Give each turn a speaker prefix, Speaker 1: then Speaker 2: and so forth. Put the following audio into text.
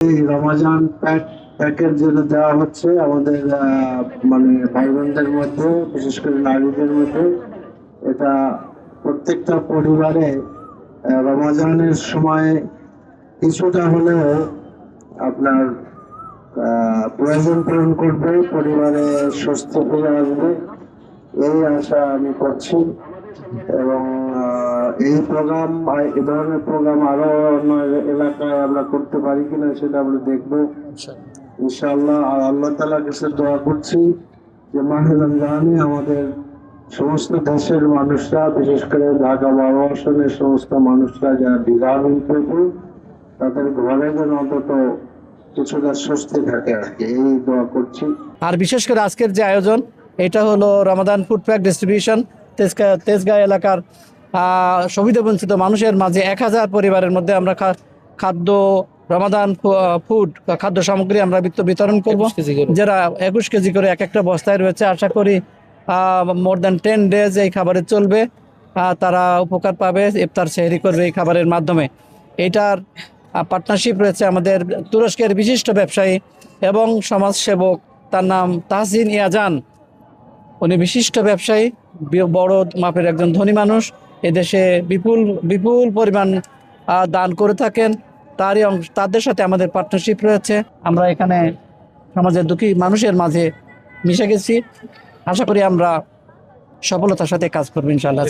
Speaker 1: এই রমাজান প্যাকেজ যেটা দেওয়া হচ্ছে আমাদের মানে ভাই বোনদের মধ্যে, বিশেষ করে নারীদের মধ্যে, এটা প্রত্যেকটা পরিবারে রমাজানের সময় কিছুটা হলেও আপনার প্রয়োজন পূরণ করবে, পরিবারে স্বস্তি ফিরে আসবে, এই আশা আমি করছি। এবং এই প্রোগ্রাম, এই ধরনের প্রোগ্রাম আরো অন্য এলাকায় আমরা করতে পারি কিনা সেটা আমরা দেখবো ইনশাআল্লাহ। আর আল্লাহ তাআলার কাছে দোয়া করছি যে মাহে রমজানে আমাদের সমস্ত দেশের মানুষরা, বিশেষ করে ঢাকা 12 আসনের সমস্ত মানুষরা যারা বিঘ্নিত, তাদের ঘরে যেন অন্তত কিছুটা স্বস্তি থাকে আর কি, এই দোয়া করছি।
Speaker 2: আর বিশেষ করে আজকের যে আয়োজন, এটা হলো রমাদান ফুড প্যাক ডিস্ট্রিবিউশন। তেজগাঁ এলাকার সুবিধাবঞ্চিত মানুষের মাঝে 1000 পরিবারের মধ্যে আমরা খাদ্য, রমাদান ফুড খাদ্য সামগ্রী আমরা বিতরণ করব, যারা 21 কেজি করে এক একটা বস্তায় রয়েছে। আশা করি মোর দ্যান 10 ডেজ এই খাবারে চলবে, তারা উপকার পাবে, ইফতার সেহরি করবে এই খাবারের মাধ্যমে। এইটার পার্টনারশিপ রয়েছে আমাদের তুরস্কের বিশিষ্ট ব্যবসায়ী এবং সমাজসেবক, তার নাম তাহসিন ইয়াজান। উনি বিশিষ্ট ব্যবসায়ী, বড় মাপের একজন ধনী মানুষ, এদেশে বিপুল পরিমাণ দান করে থাকেন। তাদের সাথে আমাদের পার্টনারশিপ রয়েছে। আমরা এখানে সমাজের দুঃখী মানুষের মাঝে মিশে গেছি। আশা করি আমরা সফলতার সাথে কাজ করবো ইনশাআল্লাহ।